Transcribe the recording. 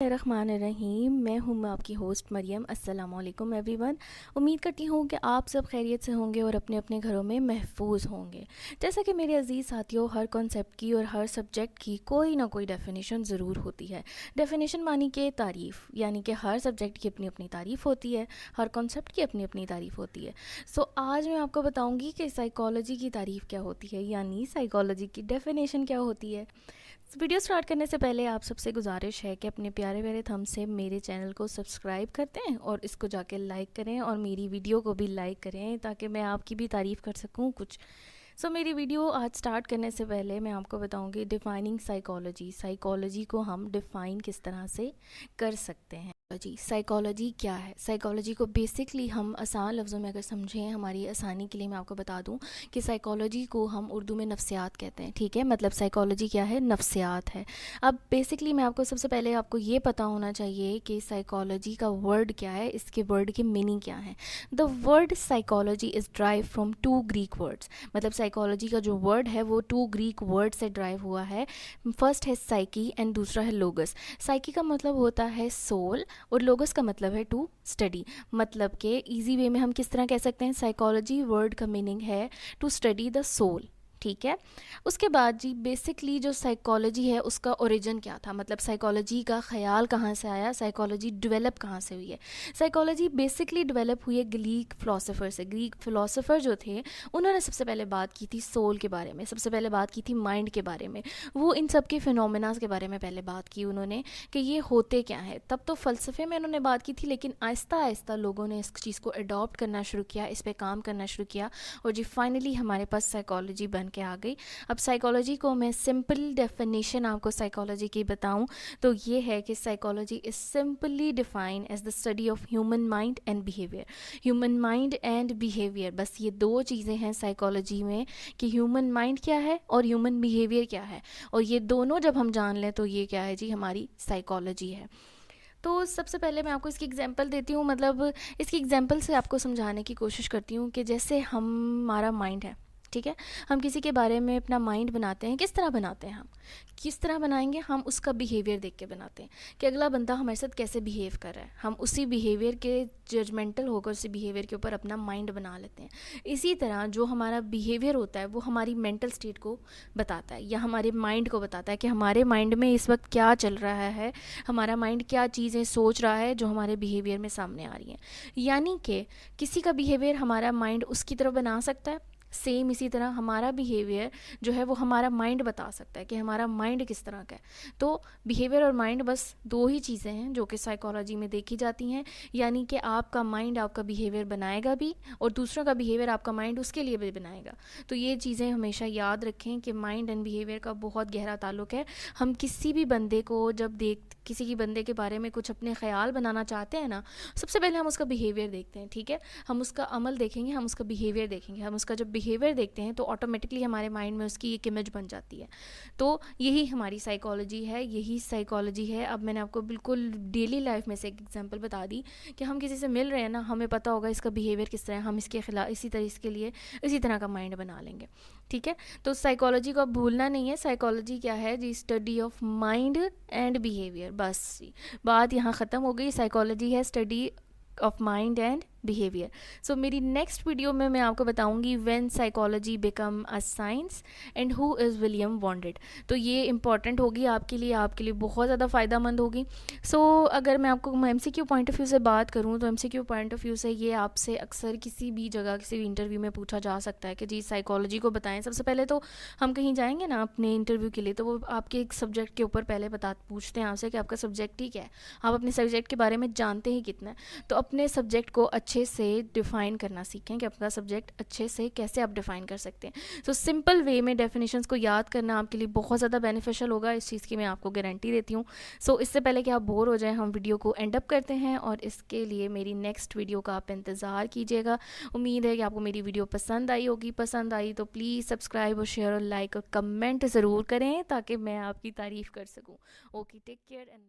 बिस्मिल्लाहिर्रहमानिर्रहीम। मैं हूँ आपकी होस्ट मरियम। अस्सलाम वालेकुम एवरीवन। उम्मीद करती हूँ कि आप सब खैरियत से होंगे और अपने अपने घरों में महफूज होंगे। जैसा कि मेरे अजीज़ साथियों, हर कॉन्सेप्ट की और हर सब्जेक्ट की कोई ना कोई डेफिनेशन ज़रूर होती है। डेफिनेशन मानी कि तारीफ़, यानी कि हर सब्जेक्ट की अपनी अपनी तारीफ़ होती है, हर कॉन्सेप्ट की अपनी अपनी तारीफ़ होती है। सो आज मैं आपको बताऊँगी कि साइकोलॉजी की तारीफ़ क्या होती है, यानी साइकोलॉजी की डेफिनेशन क्या होती है। वीडियो स्टार्ट करने से पहले आप सबसे गुजारिश है कि अपने प्यारे प्यारे थंब से मेरे चैनल को सब्सक्राइब करते हैं और इसको जाके लाइक करें और मेरी वीडियो को भी लाइक करें ताकि मैं आपकी भी तारीफ़ कर सकूं कुछ। मेरी वीडियो आज स्टार्ट करने से पहले मैं आपको बताऊंगी डिफ़ाइनिंग साइकोलॉजी। साइकोलॉजी को हम डिफ़ाइन किस तरह से कर सकते हैं। साइकोलॉजी क्या है? साइकोलॉजी को बेसिकली हम आसान लफ्ज़ों में अगर समझें, हमारी आसानी के लिए मैं आपको बता दूं कि साइकोलॉजी को हम उर्दू में नफ्सियात कहते हैं। ठीक है, मतलब साइकोलॉजी क्या है? नफ्सियात है। अब बेसिकली मैं आपको सबसे पहले आपको ये पता होना चाहिए कि साइकोलॉजी का वर्ड क्या है, इसके वर्ड की मीनिंग क्या है। The word psychology is drive from 2 Greek words. मतलब साइकोलॉजी का जो वर्ड है वो 2 ग्रीक वर्ड से ड्राइव हुआ है। फर्स्ट है साइकी एंड दूसरा है लोगस। साइकी का मतलब होता है सोल और लोगस का मतलब है टू स्टडी। मतलब के इजी वे में हम किस तरह कह सकते हैं, साइकोलॉजी वर्ड का मीनिंग है टू स्टडी द सोल। ठीक है, उसके बाद जी बेसिकली जो साइकोलॉजी है उसका ओरिजिन क्या था, मतलब साइकोलॉजी का ख्याल कहाँ से आया, साइकोलॉजी डेवलप कहाँ से हुई है। साइकोलॉजी बेसिकली डेवलप हुई है ग्रीक फ़िलासफ़र से। ग्रीक फ़िलासफ़र जो थे उन्होंने सबसे पहले बात की थी सोल के बारे में, सबसे पहले बात की थी माइंड के बारे में। वो इन सब के फिनोमेनास के बारे में पहले बात की उन्होंने कि ये होते क्या है। तब तो फ़लसफ़े में उन्होंने बात की थी, लेकिन आहिस्ता आहिस्ता लोगों ने इस चीज़ को अडॉप्ट करना शुरू किया, इस पर काम करना शुरू किया और जी फाइनली हमारे पास साइकोलॉजी बन के आ गई। अब साइकोलॉजी को मैं सिंपल डेफिनेशन आपको साइकोलॉजी की बताऊं तो ये है कि psychology is simply define as the study of human mind and behaviour. Human mind and behaviour, बस ये दो चीज़ें हैं साइकोलॉजी में कि ह्यूमन माइंड क्या है और ह्यूमन बिहेवियर क्या है, और ये दोनों जब हम जान लें तो ये क्या है जी, हमारी साइकोलॉजी है। तो सबसे पहले मैं आपको इसकी एग्जांपल देती हूँ, मतलब इसकी एग्जांपल से आपको समझाने की कोशिश करती हूँ कि जैसे हमारा माइंड है, ठीक है, हम किसी के बारे में अपना माइंड बनाते हैं। किस तरह बनाते हैं? हम किस तरह बनाएंगे? हम उसका बिहेवियर देख के बनाते हैं कि अगला बंदा हमारे साथ कैसे बिहेव कर रहा है। हम उसी बिहेवियर के जजमेंटल होकर उसी बिहेवियर के ऊपर अपना माइंड बना लेते हैं। इसी तरह जो हमारा बिहेवियर होता है वो हमारी मेंटल स्टेट को बताता है या हमारे माइंड को बताता है कि हमारे माइंड में इस वक्त क्या चल रहा है, हमारा माइंड क्या चीज़ें सोच रहा है जो हमारे बिहेवियर में सामने आ रही हैं। यानी कि किसी का बिहेवियर हमारा माइंड उसकी तरफ बना सकता है, सेम इसी तरह हमारा बिहेवियर जो है वो हमारा माइंड बता सकता है कि हमारा माइंड किस तरह का है। तो बिहेवियर और माइंड बस दो ही चीज़ें हैं जो कि साइकोलॉजी में देखी जाती हैं। यानी कि आपका माइंड आपका बिहेवियर बनाएगा भी और दूसरों का बिहेवियर आपका माइंड उसके लिए भी बनाएगा। तो ये चीज़ें हमेशा याद रखें कि माइंड एंड बिहेवियर का बहुत गहरा ताल्लुक है। हम किसी भी बंदे को जब किसी की बंदे के बारे में कुछ अपने ख्याल बनाना चाहते हैं ना, सबसे पहले हम उसका बिहेवियर देखते हैं। ठीक है, हम उसका अमल देखेंगे, हम उसका बिहेवियर देखेंगे। हम उसका जब बिहेवियर देखते हैं तो ऑटोमेटिकली हमारे माइंड में उसकी एक इमेज बन जाती है। तो यही हमारी साइकोलॉजी है, यही साइकोलॉजी है। अब मैंने आपको बिल्कुल डेली लाइफ में से एक एग्जांपल बता दी कि हम किसी से मिल रहे हैं ना, हमें पता होगा इसका बिहेवियर किस तरह है, हम इसके खिलाफ इसी तरह इसके लिए इसी तरह का माइंड बना लेंगे। ठीक है, तो साइकोलॉजी को अब भूलना नहीं है। साइकोलॉजी क्या है जी? Study of mind and behaviour. बस बात यहाँ ख़त्म हो गई। साइकोलॉजी है study of mind and behaviour. So मेरी नेक्स्ट वीडियो में मैं आपको बताऊंगी when psychology become a science and who is William Wundt. तो ये इंपॉर्टेंट होगी आपके लिए बहुत ज़्यादा फ़ायदेमंद होगी। अगर मैं आपको MCQ पॉइंट ऑफ व्यू से बात करूँ तो MCQ पॉइंट ऑफ व्यू से ये आपसे अक्सर किसी भी जगह किसी भी इंटरव्यू में पूछा जा सकता है कि जी साइकोलॉजी को बताएं। सबसे पहले तो हम कहीं जाएंगे ना अपने इंटरव्यू के लिए तो वो आपके एक सब्जेक्ट के ऊपर पहले पूछते हैं आपसे कि आपका सब्जेक्ट ही क्या है, आप अपने सब्जेक्ट के बारे में जानते ही कितना है। तो अपने सब्जेक्ट को अच्छे से डिफ़ाइन करना सीखें कि अपना सब्जेक्ट अच्छे से कैसे आप डिफ़ाइन कर सकते हैं। सिंपल वे में डेफिनेशंस को याद करना आपके लिए बहुत ज़्यादा बेनिफिशियल होगा, इस चीज़ की मैं आपको गारंटी देती हूँ। इससे पहले कि आप बोर हो जाएं, हम वीडियो को एंड अप करते हैं और इसके लिए मेरी नेक्स्ट वीडियो का आप इंतज़ार कीजिएगा। उम्मीद है कि आपको मेरी वीडियो पसंद आई होगी। पसंद आई तो प्लीज़ सब्सक्राइब और शेयर और लाइक और कमेंट ज़रूर करें ताकि मैं आपकी तारीफ़ कर सकूँ। Okay, take care and